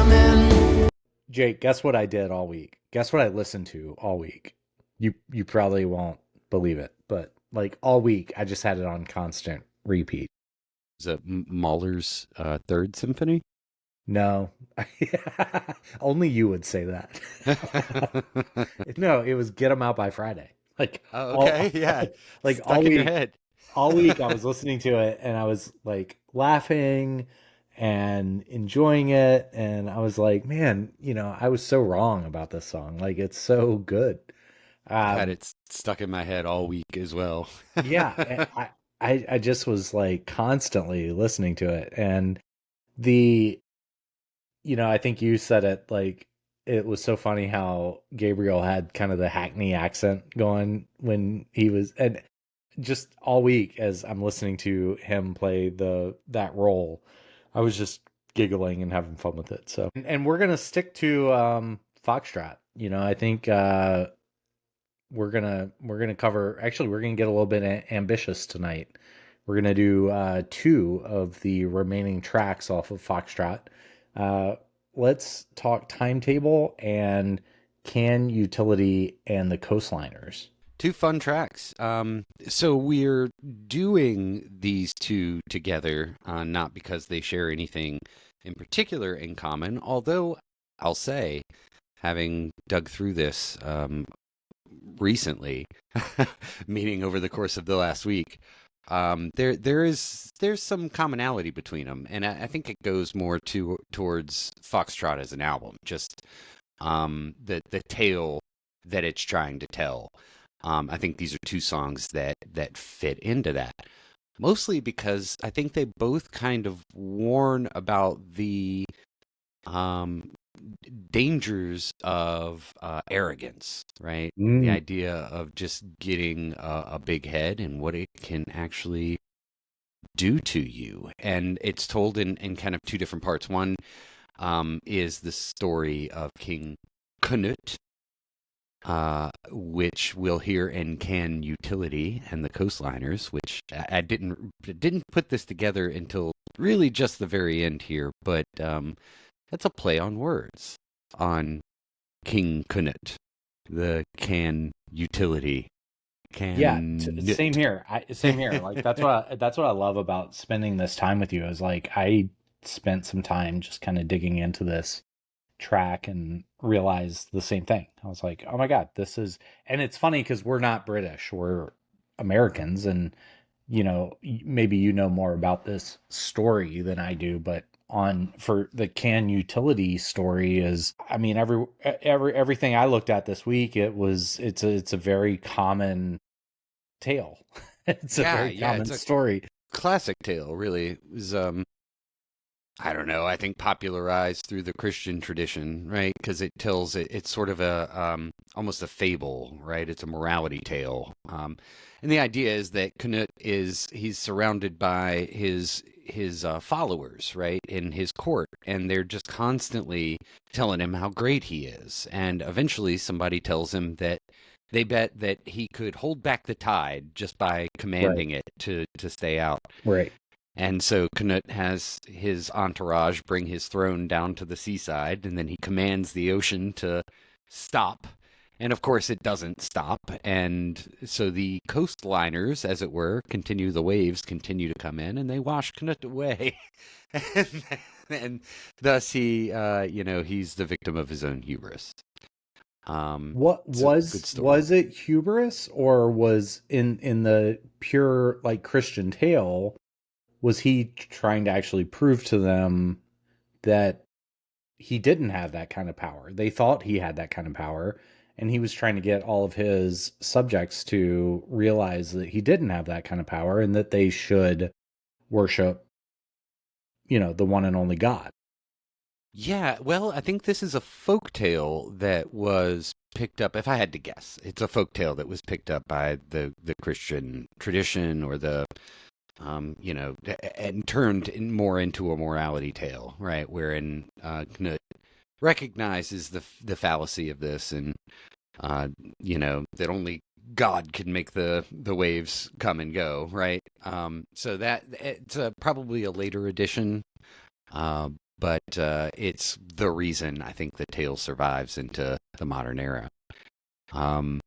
coming. Jake, guess what I did all week? Guess what I listened to all week? You probably won't believe it, but like all week I just had it on constant repeat. Is it Mahler's Third Symphony? No. Only you would say that. No, it was Get 'Em Out by Friday. Like Oh, all okay. Yeah. like all Stuck in your week head. all week I was listening to it and I was like laughing and enjoying it and I was like, man, I was so wrong about this song. Like it's so good. I've had Um it stuck in my head all week as well. yeah, I just was like constantly listening to it and the I think you said it like it was so funny how Gabriel had kind of the Hackney accent going when he was and just all week as I'm listening to him play that role, I was just giggling and having fun with it. So, and we're gonna stick to Foxtrot. I think we're gonna cover. Actually, we're gonna get a little bit ambitious tonight. We're gonna do two of the remaining tracks off of Foxtrot. Uh, let's talk timetable and can utility and the coastliners. Two fun tracks. So we're doing these two together, not because they share anything in particular in common, although I'll say, having dug through this recently, meaning over the course of the last week, there's some commonality between them, and I think it goes more towards Foxtrot as an album, just the tale that it's trying to tell. I think these are two songs that fit into that. Mostly because I think they both kind of warn about the um, dangers of arrogance, right? The Mm. idea of just getting a big head and what it can actually do to you. And it's told in kind of two different parts. One is the story of King Canute, which we'll hear in Can Utility and the Coastliners, which I didn't put this together until really just the very end here, but that's a play on words on King Canute, the Can Utility, Yeah, Can. same here. Same here. Like that's what I love about spending this time with you is like I spent some time just kind of digging into this track and realized the same thing. I was like, "Oh my God, this is." And it's funny because we're not British, we're Americans, and maybe you know more about this story than I do, but on for the Can Utility story is, I mean, everything I looked at this week, it's a very common tale. It's a Yeah, very yeah, common it's a story. classic tale, really. It was I don't know. I think popularized through the Christian tradition, right? Because it tells it's sort of a almost a fable, right? It's a morality tale, and the idea is that Canute he's surrounded by his followers, right, in his court, and they're just constantly telling him how great he is, and eventually somebody tells him that they bet that he could hold back the tide just by Right, commanding it to stay out. right. And so Canute has his entourage bring his throne down to the seaside, and then he commands the ocean to stop. And of course, it doesn't stop. And so the coastliners, as it were, the waves continue to come in, and they wash Canute away. and, and thus he's the victim of his own hubris. What It's a good story. was it hubris or was in the pure like Christian tale, was he trying to actually prove to them that he didn't have that kind of power? They thought he had that kind of power, and he was trying to get all of his subjects to realize that he didn't have that kind of power and that they should worship, the one and only God. Yeah, well, I think this is a folk tale that was picked up, if I had to guess. It's a folk tale that was picked up by the Christian tradition or and turned more into a morality tale, right? Wherein Knut recognizes the fallacy of this and, that only God can make the waves come and go, right? So that it's probably a later edition, but it's the reason I think the tale survives into the modern era. Um,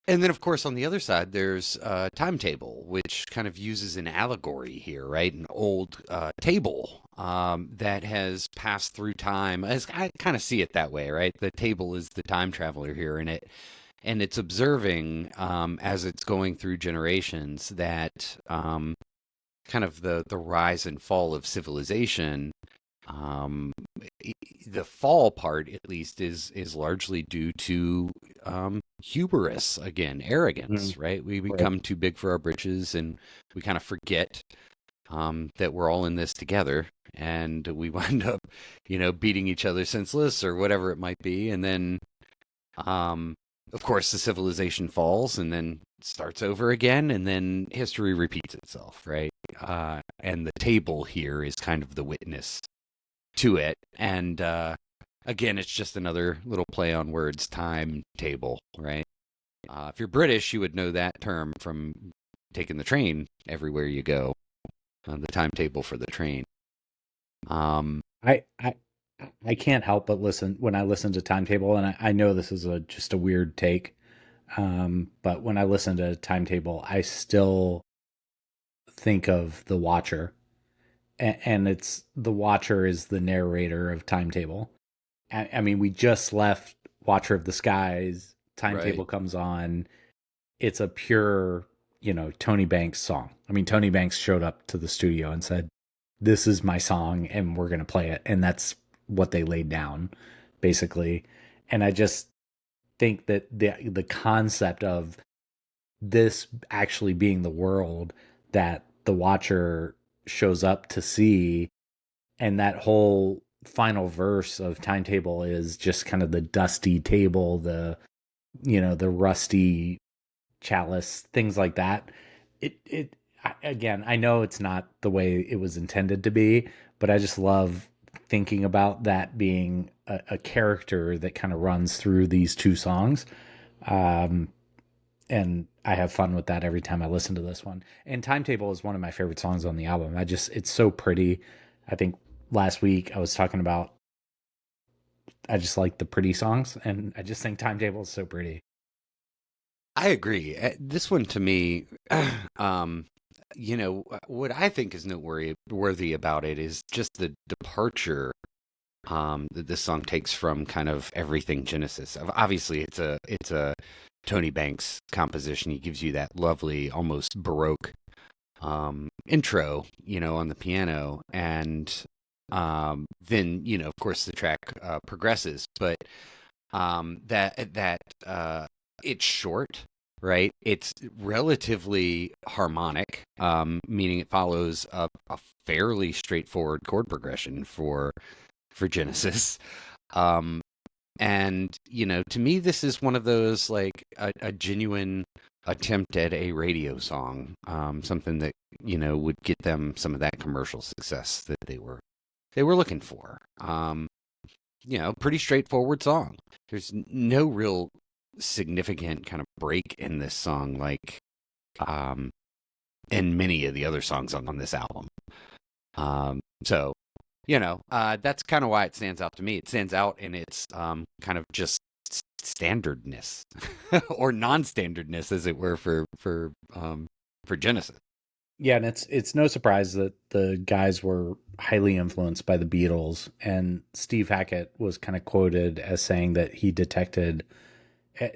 and then, of course, on the other side, there's Timetable, which kind of uses an allegory here, right? An old table that has passed through time. As I kind of see it that way, right? The table is the time traveler here, and it's observing as it's going through generations that kind of the rise and fall of civilization. Um, the fall part, at least, is largely due to hubris again, Mm, arrogance. Right? We right. become too big for our britches, and we kind of forget that we're all in this together, and we wind up, beating each other senseless or whatever it might be, and then, um, of course, the civilization falls and then starts over again, and then history repeats itself. Right? And the table here is kind of the witness to it. And again, it's just another little play on words, timetable, right? If you're British, you would know that term from taking the train everywhere you go, the timetable for the train. Um, I I I can't help but listen when I listen to Timetable, and I know this is a just a weird take, but when I listen to Timetable, I still think of the Watcher, and it's the Watcher is the narrator of Timetable. I mean, we just left Watcher of the Skies. right. Timetable comes on. It's a pure, Tony Banks song. I mean, Tony Banks showed up to the studio and said, "This is my song, and we're gonna play it," and that's what they laid down, basically. And I just think that the concept of this actually being the world that the Watcher shows up to see, and that whole final verse of Timetable is just kind of the dusty table, the rusty chalice, things like that. Again, I know it's not the way it was intended to be, but I just love thinking about that being a character that kind of runs through these two songs. Um, and I have fun with that every time I listen to this one. And Timetable is one of my favorite songs on the album. It's so pretty. I think last week I was talking about I just like the pretty songs, and I just think Timetable is so pretty. I agree. This one to me, um, what I think is noteworthy about it is just the departure that this song takes from kind of everything Genesis. Obviously, it's a Tony Banks composition. He gives you that lovely, almost baroque intro, on the piano, and then of course the track progresses, but that it's short. Right, it's relatively harmonic, meaning it follows a fairly straightforward chord progression for Genesis. Um, and to me, this is one of those like a genuine attempt at a radio song, something that would get them some of that commercial success that they were looking for. Pretty straightforward song. There's no real significant kind of break in this song, like um, in many of the other songs on this album. So that's kind of why it stands out to me. It stands out in its kind of just standardness or non-standardness, as it were, for Genesis. Yeah, and it's no surprise that the guys were highly influenced by the Beatles, and Steve Hackett was kind of quoted as saying that he detected.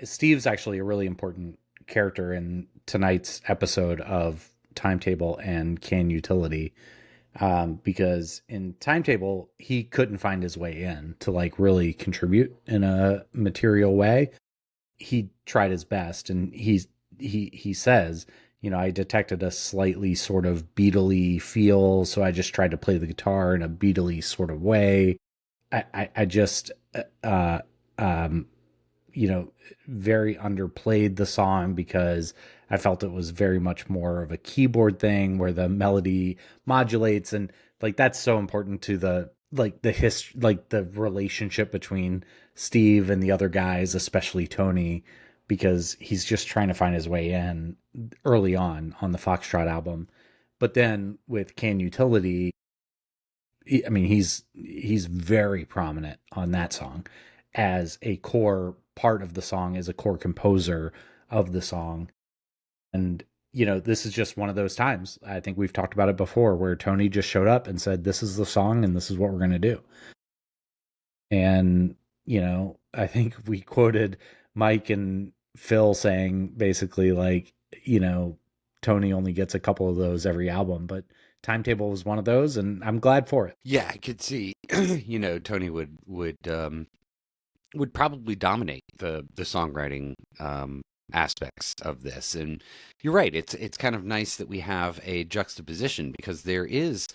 Steve's actually a really important character in tonight's episode of Timetable and Can Utility, because in Timetable he couldn't find his way in to like really contribute in a material way. He tried his best, and he says, I detected a slightly sort of Beatley feel, so I just tried to play the guitar in a Beatley sort of way. I just uh um you know, very underplayed the song because I felt it was very much more of a keyboard thing where the melody modulates, and like that's so important to the relationship between Steve and the other guys, especially Tony, because he's just trying to find his way in early on the Foxtrot album. But then with Can Utility, I mean, he's very prominent on that song as a core part of the song, as a core composer of the song. And this is just one of those times. I think we've talked about it before, where Tony just showed up and said, "This is the song, and this is what we're going to do." And I think we quoted Mike and Phil saying basically like, Tony only gets a couple of those every album, but Timetable was one of those, and I'm glad for it. Yeah, I could see, Tony would probably dominate the songwriting aspects of this. And you're right, it's kind of nice that we have a juxtaposition, because there is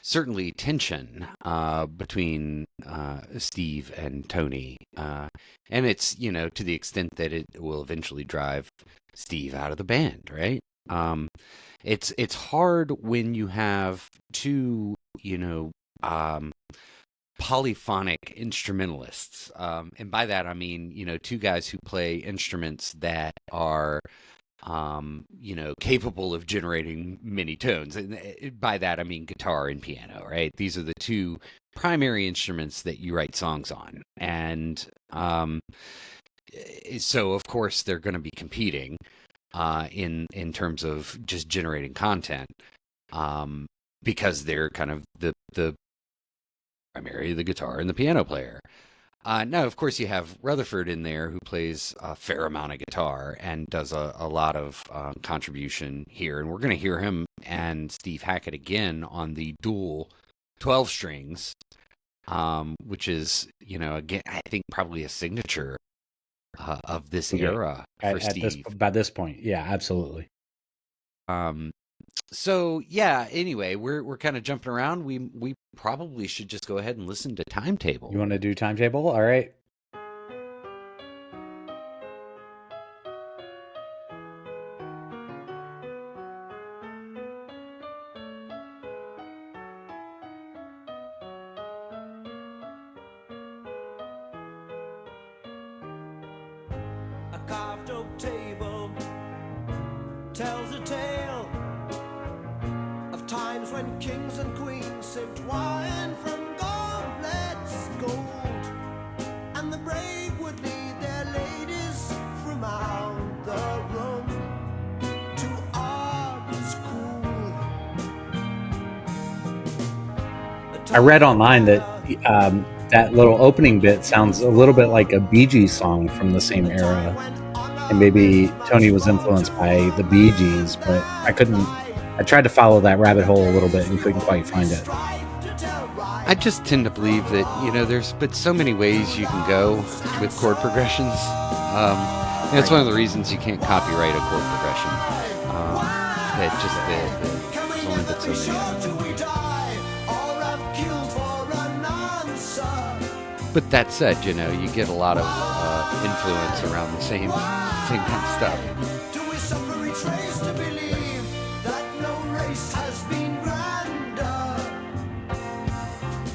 certainly tension between Steve and Tony, and it's to the extent that it will eventually drive Steve out of the band, right? It's hard when you have two polyphonic instrumentalists. And by that, I mean, two guys who play instruments that are, capable of generating many tones. And by that, I mean guitar and piano, right? These are the two primary instruments that you write songs on. And so, of course, they're going to be competing in terms of just generating content, because they're kind of the primary, the guitar and the piano player. Now, of course, you have Rutherford in there, who plays a fair amount of guitar and does a lot of contribution here. And we're going to hear him and Steve Hackett again on the dual 12 strings, which is, again, I think probably a signature of this era for Steve. By this point, yeah, absolutely. So yeah, anyway, we're kind of jumping around. We probably should just go ahead and listen to Timetable. You want to do Timetable? All right. A carved oak table tells a tale of times when kings and queens sipped wine from goblets gold, and the brave would lead their ladies from out the room to arms cool. I read online that that little opening bit sounds a little bit like a Bee Gees song from the same era, and maybe Tony was influenced by the Bee Gees, but I tried to follow that rabbit hole a little bit and couldn't quite find it. I just tend to believe that, there's but so many ways you can go with chord progressions. And it's one of the reasons you can't copyright a chord progression. That just there's only but so many of them. But that said, you get a lot of influence around the same kind of stuff. Do we suffer each race to believe that no race has been grander?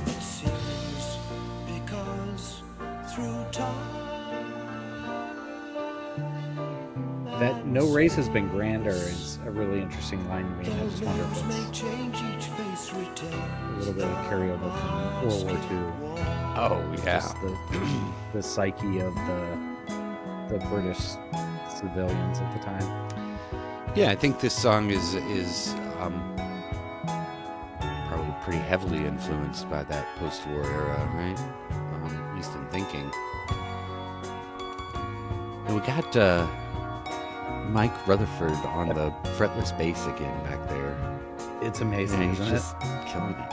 It seems because through time That no race has been grander is a really interesting line to me. I just wonder if it's a little bit of carryover from World War II. Oh yeah, Just the psyche of the British civilians at the time. Yeah, I think this song is probably pretty heavily influenced by that post-war era, right? At least in thinking. And we got Mike Rutherford on the fretless bass again back there. It's amazing, And he's isn't just killing it.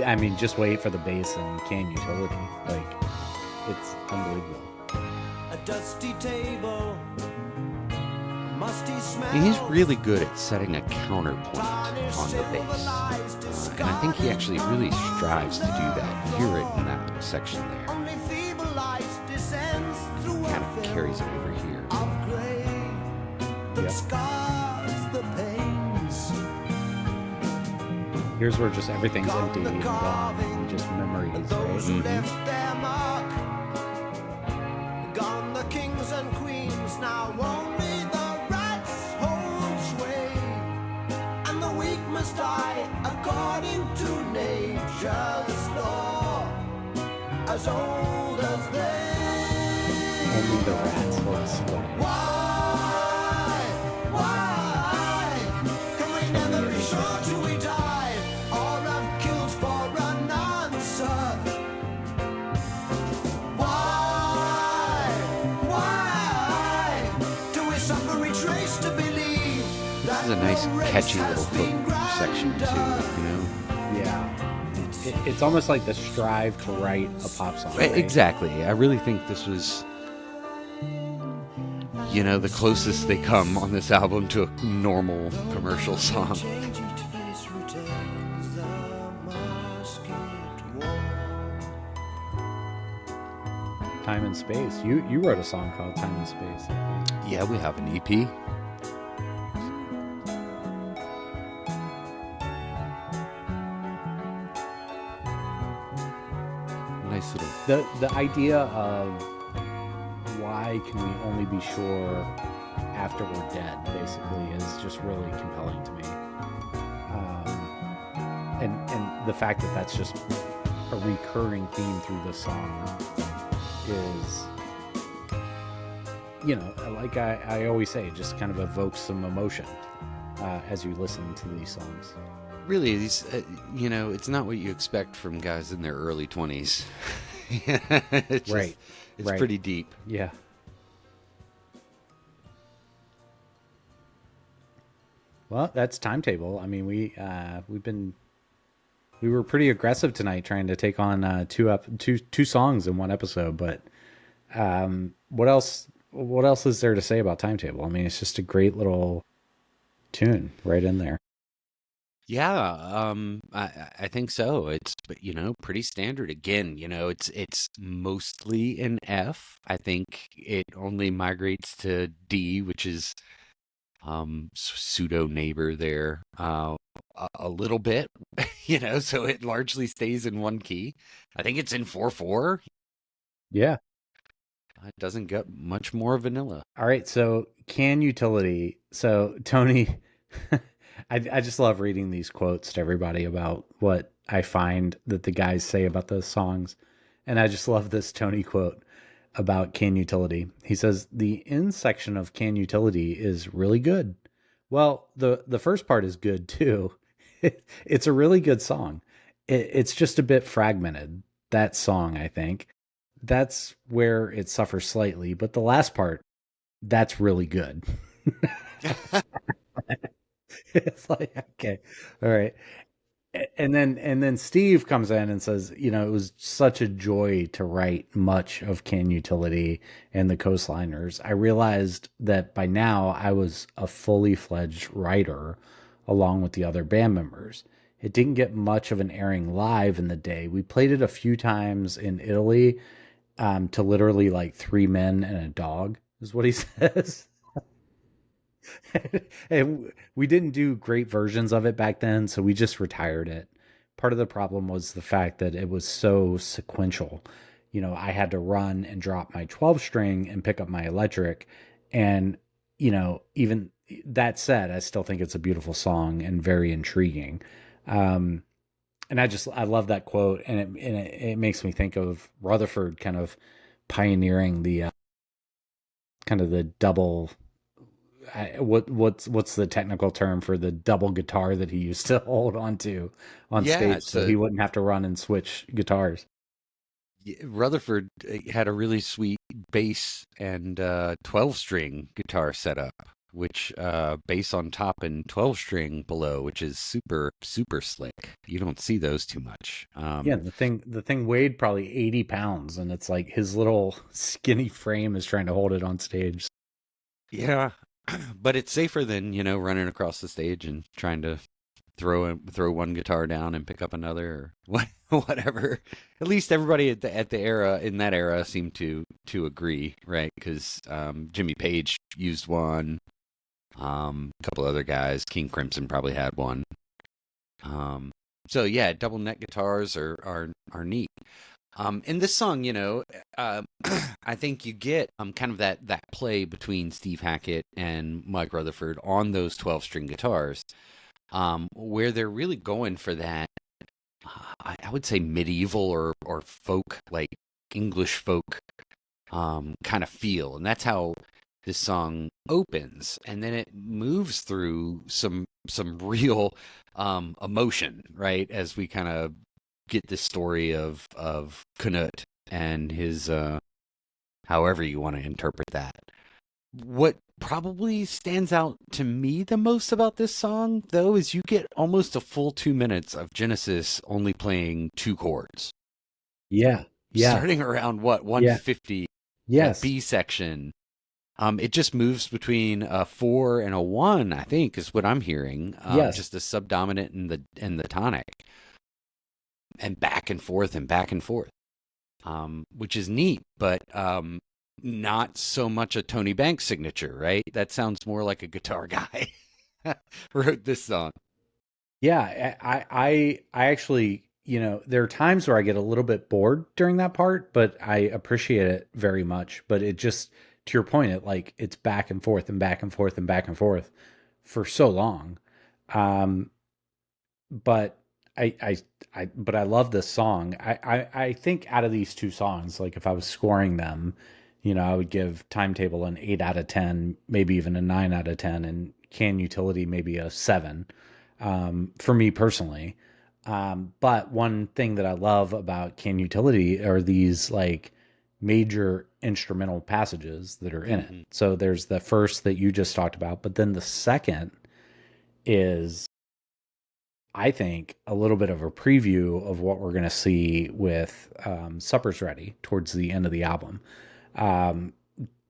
it? I mean, just wait for the bass in Can Utility. Like, it's unbelievable. a dusty table, musty smell. And he's really good at setting a counterpoint on the bass. And I think he actually really strives to do that. You hear it in that little section there. Only feeble light descends through Kind a of carries it over here. film of grey that Yep. scars the pains. Here's where just everything's empty and gone, and just memories, Those who right? left their mark, gone the kings and queens, now only the rats hold sway, and the weak must must die according to nature's law, as old as they. Only the rats hold sway. Why can we never be sure till we die, or I'm killed for an answer? Why do we suffer each race to believe that This is a nice, no race catchy has little been hook section too. grander? You know. Yeah. It's almost like the strive to write a pop song. Right? Exactly. I really think this was, you know, the closest they come on this album to a normal commercial song. Change each face returns the musket war. Time and Space. You wrote a song called Time and Space. I think. Yeah, we have an EP. Nice little. The idea of why can we only be sure after we're dead, basically, is just really compelling to me. And the fact that that's just a recurring theme through this song is, you know, like I always say, just kind of evokes some emotion as you listen to these songs. Really, these, you know, it's not what you expect from guys in their early 20s. It's just, Right. It's Right. pretty deep. Yeah. Well, that's Timetable. I mean, we were pretty aggressive tonight trying to take on two songs in one episode, but what else is there to say about Timetable? I mean, it's just a great little tune right in there. Yeah, I think so. It's, you know, pretty standard. Again, you know, it's mostly an F. I think it only migrates to D, which is pseudo neighbor there, a little bit, you know, so it largely stays in one key. I think it's in 4/4. Yeah. It doesn't get much more vanilla. All right. So can utility. So Tony, I just love reading these quotes to everybody about what I find that the guys say about those songs. And I just love this Tony quote about Can Utility. He says, the end section of Can Utility is really good. Well, the first part is good too. It's a really good song. It's just a bit fragmented, that song, I think. That's where it suffers slightly. But the last part, that's really good. It's like, okay, all right. And then Steve comes in and says, you know, it was such a joy to write much of Can Utility and the Coastliners. I realized that by now I was a fully fledged writer along with the other band members. It didn't get much of an airing live in the day. We played it a few times in Italy, to literally like 3 men and a dog, is what he says. And we didn't do great versions of it back then, so we just retired it. Part of the problem was the fact that it was so sequential. You know, I had to run and drop my 12 string and pick up my electric. And, you know, even that said, I still think it's a beautiful song and very intriguing. And I love that quote. And it makes me think of Rutherford kind of pioneering the kind of the double. What's the technical term for the double guitar that he used to hold onto on stage, so he wouldn't have to run and switch guitars? Rutherford had a really sweet bass and 12-string guitar setup, which bass on top and 12-string below, which is super super slick. You don't see those too much. Yeah, the thing weighed probably 80 pounds, and it's like his little skinny frame is trying to hold it on stage. Yeah. But it's safer than, you know, running across the stage and trying to throw one guitar down and pick up another or whatever. At least everybody at the era in that era seemed to agree, right? Because Jimmy Page used one, a couple other guys, King Crimson probably had one. So yeah, double neck guitars are neat. In this song, you know, I think you get kind of that play between Steve Hackett and Mike Rutherford on those 12-string guitars. where they're really going for that, I would say medieval or folk, like English folk kind of feel. And that's how this song opens. And then it moves through some real emotion, right? As we kind of get this story of Canute and his however you want to interpret that. What probably stands out to me the most about this song, though, is you get almost a full 2 minutes of Genesis only playing two chords. Yeah. Yeah. Starting around what, Yeah. 150, that Yes. B section. It just moves between a 4 and a 1, I think, is what I'm hearing. Yes. Just the subdominant and the tonic, and back and forth, which is neat, but not so much a Tony Banks signature, right? That sounds more like a guitar guy wrote this song. Yeah, I actually, there are times where I get a little bit bored during that part, but I appreciate it very much. But it just, to your point, it's back and forth and back and forth and back and forth for so long. Um, but but I love this song. I think out of these two songs, like if I was scoring them, I would give Timetable an 8 out of 10, maybe even a 9 out of 10, and Can Utility maybe a 7, for me personally. But one thing that I love about Can Utility are these like major instrumental passages that are in it. Hmm. So there's the first that you just talked about, but then the second is, I think, a little bit of a preview of what we're going to see with Supper's Ready towards the end of the album. Um,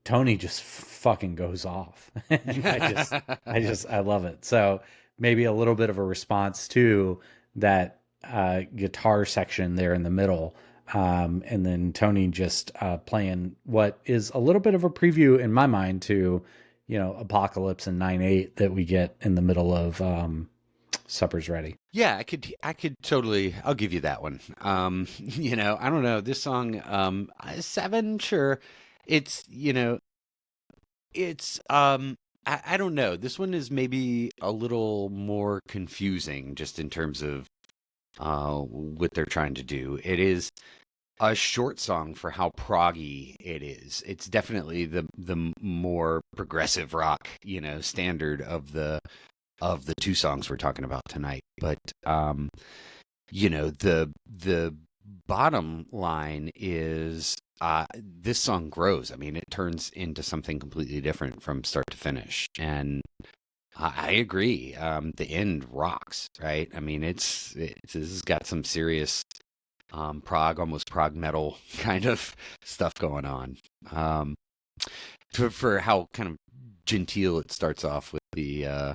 Tony just fucking goes off. And I love it. So maybe a little bit of a response to that guitar section there in the middle. And then Tony just playing what is a little bit of a preview in my mind to, Apocalypse and 9/8 that we get in the middle of Supper's Ready. Yeah, I could totally, I'll give you that one. I don't know, this song, 7, sure. It's, it's, I don't know. This one is maybe a little more confusing just in terms of what they're trying to do. It is a short song for how proggy it is. It's definitely the more progressive rock, standard of the two songs we're talking about tonight. But the bottom line is this song grows. I mean, it turns into something completely different from start to finish. And I agree. The end rocks, right? I mean, this has got some serious almost prog metal kind of stuff going on. For how kind of genteel it starts off with the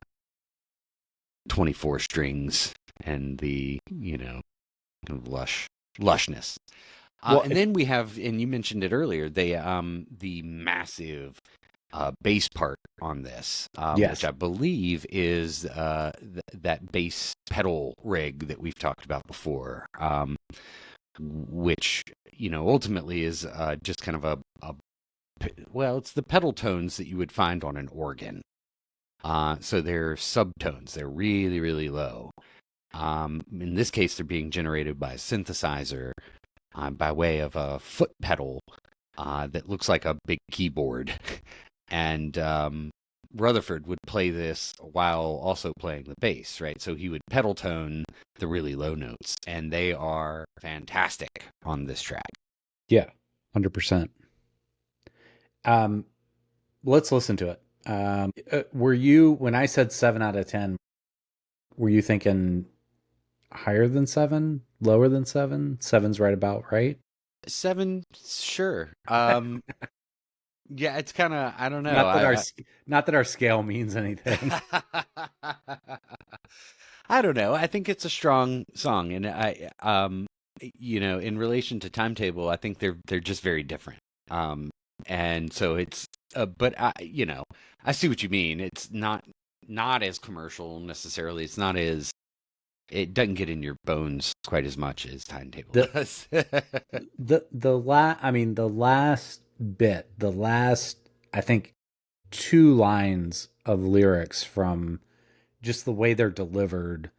24 strings and the, kind of lushness. Well, And then we have, and you mentioned it earlier, the massive bass part on this, yes. which I believe is that bass pedal rig that we've talked about before, which, ultimately is just kind of well, it's the pedal tones that you would find on an organ. So they're subtones. They're really, really low. In this case, they're being generated by a synthesizer by way of a foot pedal that looks like a big keyboard. And Rutherford would play this while also playing the bass, right? So he would pedal tone the really low notes, and they are fantastic on this track. Yeah, 100%. Let's listen to it. Were you, when I said 7 out of 10, were you thinking higher than 7, lower than 7? Seven's right about right. 7, sure. Yeah, it's kind of, I don't know. Not that our scale means anything. I don't know. I think it's a strong song, and in relation to Timetable, I think they're just very different. And so it's, but I see what you mean. It's not as commercial necessarily. It's not as, it doesn't get in your bones quite as much as Timetable does. I mean, the last, I think, 2 lines of lyrics from just the way they're delivered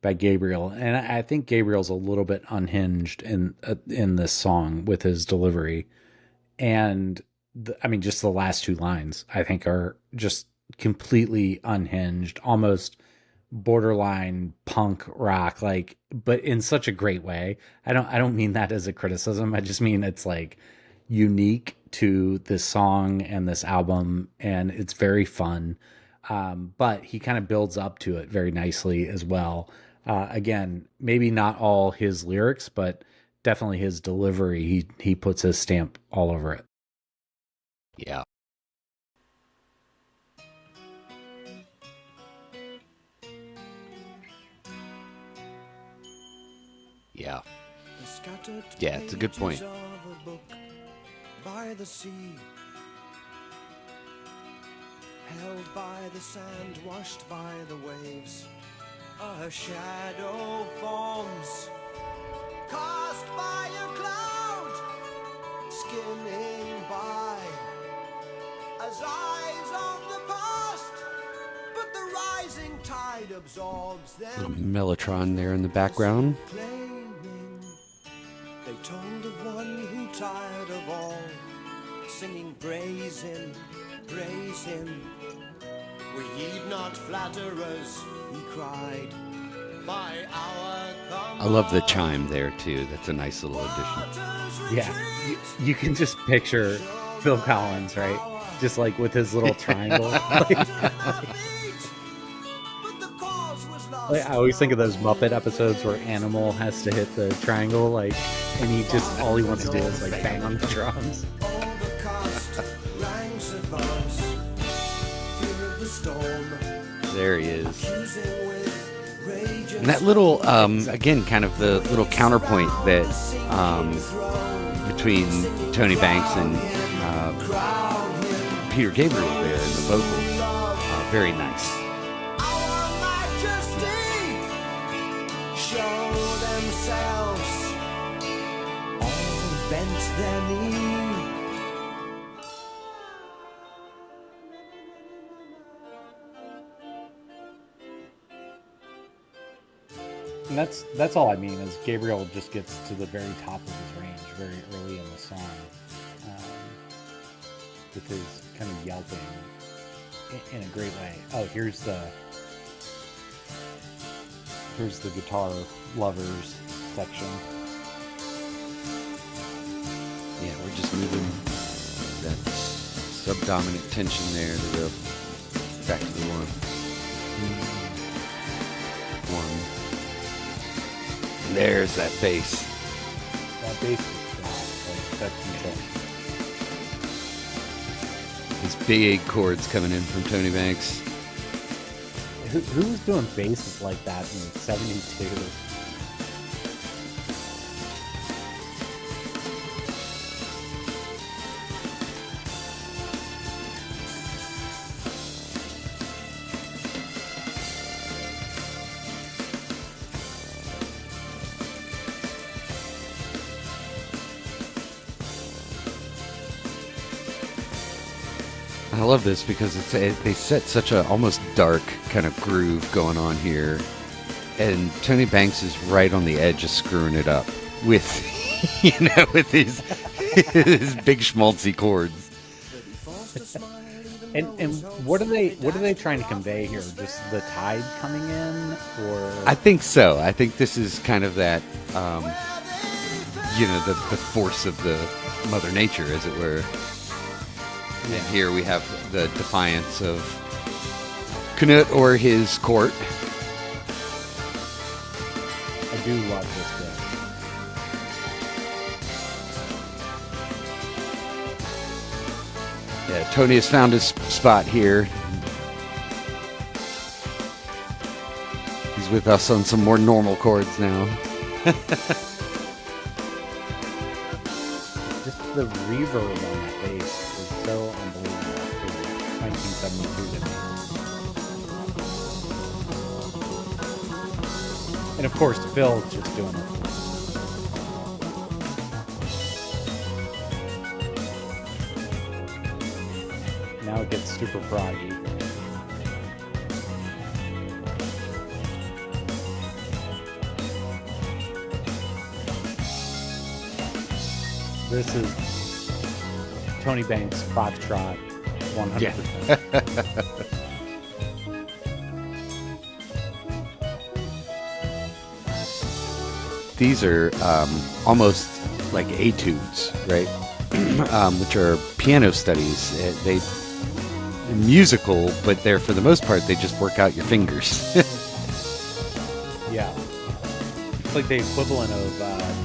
by Gabriel. And I think Gabriel's a little bit unhinged in this song with his delivery. And I mean, just the last two lines I think are just completely unhinged, almost borderline punk rock, like, but in such a great way. I don't mean that as a criticism. I just mean it's like unique to this song and this album, and it's very fun. But he kind of builds up to it very nicely as well. Again, maybe not all his lyrics, but definitely his delivery. He puts his stamp all over it. Yeah. Yeah. Yeah, it's a good point. By the sea, held by the sand, washed by the waves, a shadow forms, cast by a cloud, skimming by, as eyes of the past, but the rising tide absorbs them. Little Mellotron there in the background. They told of one who tired of all, singing praise him, praise him. We heed not flatterers, he cried. My hour come. I love the chime there too. That's a nice little addition. Yeah, you can just picture Phil Collins, right? Just like with his little triangle. Like, I always think of those Muppet episodes where Animal has to hit the triangle, like, and he just, all he wants to do is like bang on the drums. There he is. And that little, again, kind of the little counterpoint that between Tony Banks and Peter Gabriel there in the vocals. Very nice. And that's all I mean is Gabriel just gets to the very top of his range very early in the song, with his kind of yelping in a great way. Oh, here's the guitar lovers section. Yeah, we're just moving that subdominant tension there to the back to the one. And there's that bass. That bass is like, that's insane. These big chords coming in from Tony Banks. Who was doing basses like that in '72? I love this because they set such a almost dark kind of groove going on here, and Tony Banks is right on the edge of screwing it up with, with his big schmaltzy chords. And what are they trying to convey here? Just the tide coming in, or I think so. I think this is kind of that, the force of the Mother Nature, as it were. And here we have the defiance of Canute or his court. I do love this bit. Yeah, Tony has found his spot here. He's with us on some more normal chords now. Just the reverb on that bass is so unbelievable for 1972 to me. And of course, Phil's just doing it. Now it gets super proggy. This is Tony Banks, Foxtrot, 100%. These are almost like etudes, right? Which are piano studies. They're musical, but they're, for the most part, they just work out your fingers. Yeah. It's like the equivalent of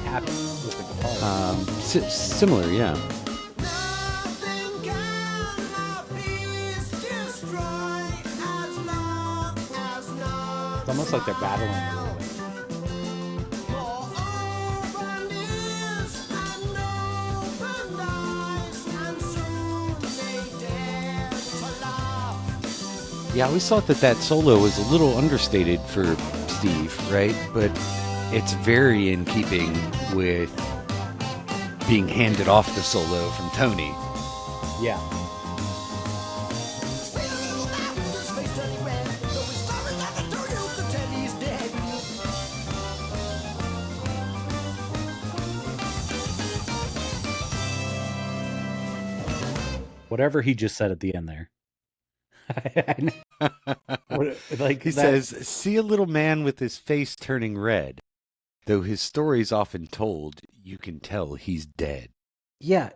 tapping with the guitar. Similar, yeah. Nothing can my peace destroy as long as love It's almost like they're battling a little bit. for open ears and open eyes, and soon they dare to laugh. Yeah, I always thought that solo was a little understated for Steve, right? But it's very in keeping with being handed off the solo from Tony. Yeah. See the little man with his face turning red, though he's staring like a dog, you can tell he's dead. Whatever he just said at the end there. Like He says, see a little man with his face turning red. Though his story's often told, you can tell he's dead. yeah,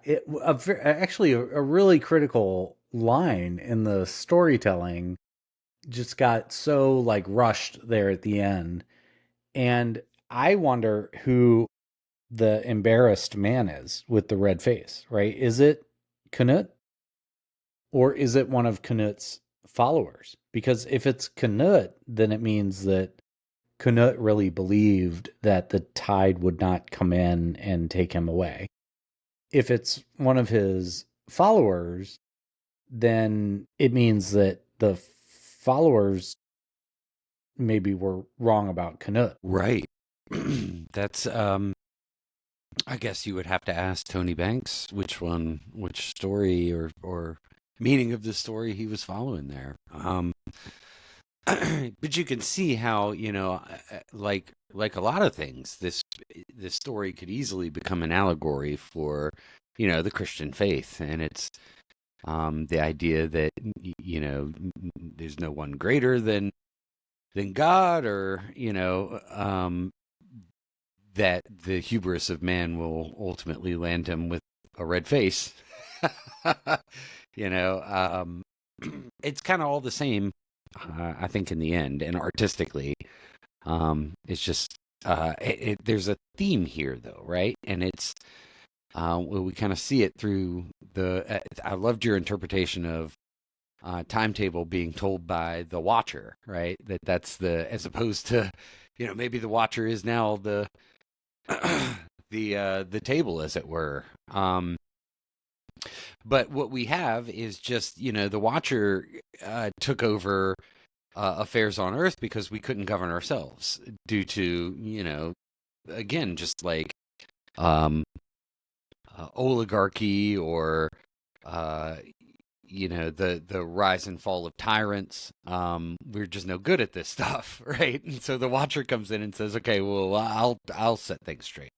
actually a really critical line in the storytelling just got so like rushed there at the end. And I wonder who the embarrassed man is with the red face, right? Is it Canute? Or is it one of Canute's followers? Because if it's Canute, then it means that Canute really believed that the tide would not come in and take him away. If it's one of his followers, then it means that the followers maybe were wrong about Canute. Right. That's, I guess you would have to ask Tony Banks which story or meaning of the story he was following there. But you can see how, like a lot of things, this story could easily become an allegory for, the Christian faith. And it's the idea that, there's no one greater than God, or, that the hubris of man will ultimately land him with a red face. It's kind of all the same, I think, in the end, and artistically. It's just, there's a theme here, though, right? And it's, we kind of see it through I loved your interpretation of timetable being told by the watcher, right? That's as opposed to, maybe the watcher is now the table, as it were. But what we have is just, the watcher took over affairs on Earth because we couldn't govern ourselves due to, again, just like oligarchy, or the rise and fall of tyrants. We're just no good at this stuff, right? And so the watcher comes in and says, okay, well, I'll set things straight.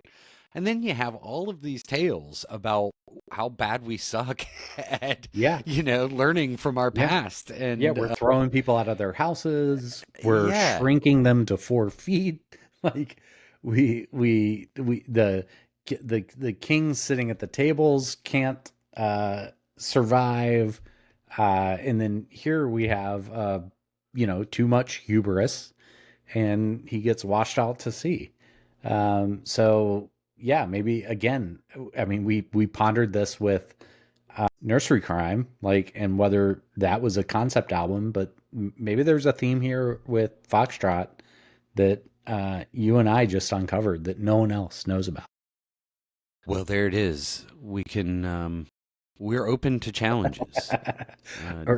And then you have all of these tales about how bad we suck at, learning from our past. And we're throwing people out of their houses. We're shrinking them to 4 feet. Like the kings sitting at the tables can't survive. And then here we have, too much hubris, and he gets washed out to sea. So yeah, maybe again, I mean, we pondered this with Nursery Crime, and whether that was a concept album, but maybe there's a theme here with Foxtrot that you and I just uncovered that no one else knows about. Well, there it is. We can, we're open to challenges.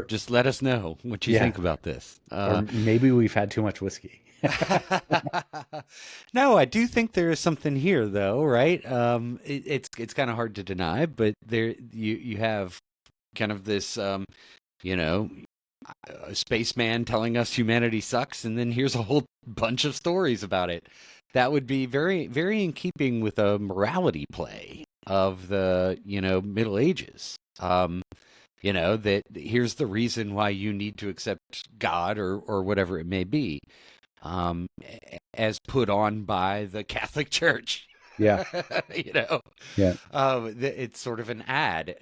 Just let us know what you think about this. Or maybe we've had too much whiskey. No, I do think there is something here, though, right? It's kind of hard to deny, but there you have kind of this, a spaceman telling us humanity sucks, and then here's a whole bunch of stories about it. That would be very, very in keeping with a morality play. of the, Middle Ages. That here's the reason why you need to accept God or whatever it may be, as put on by the Catholic Church. Yeah. Yeah. It's sort of an ad.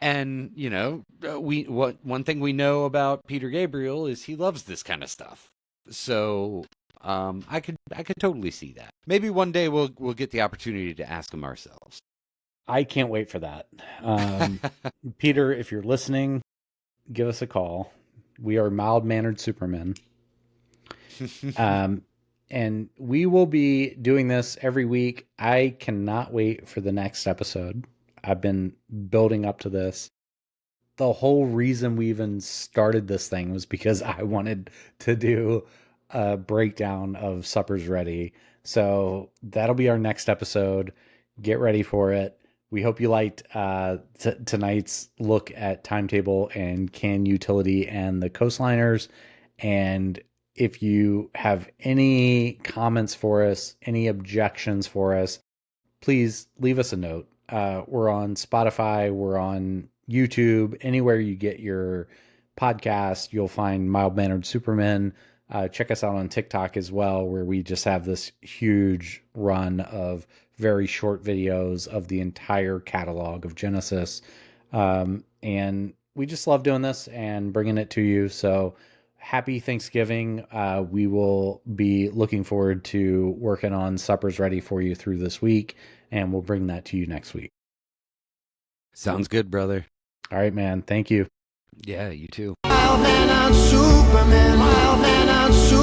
And one thing we know about Peter Gabriel is he loves this kind of stuff. So I could totally see that. Maybe one day we'll get the opportunity to ask him ourselves. I can't wait for that. Peter, if you're listening, give us a call. We are Mild Mannered Supermen. And we will be doing this every week. I cannot wait for the next episode. I've been building up to this. The whole reason we even started this thing was because I wanted to do a breakdown of Supper's Ready. So that'll be our next episode. Get ready for it. We hope you liked tonight's look at Timetable and Can Utility and the Coastliners. And if you have any comments for us, any objections for us, please leave us a note. We're on Spotify. We're on YouTube. Anywhere you get your podcast, you'll find Mild Mannered Supermen. Check us out on TikTok as well, where we just have this huge run of very short videos of the entire catalog of Genesis. And we just love doing this and bringing it to you. So happy Thanksgiving. We will be looking forward to working on Supper's Ready for you through this week, and we'll bring that to you next week. Sounds good, brother. All right, man. Thank you. Yeah, you too. Mild Mannered Supermen, Mild Mannered Supermen.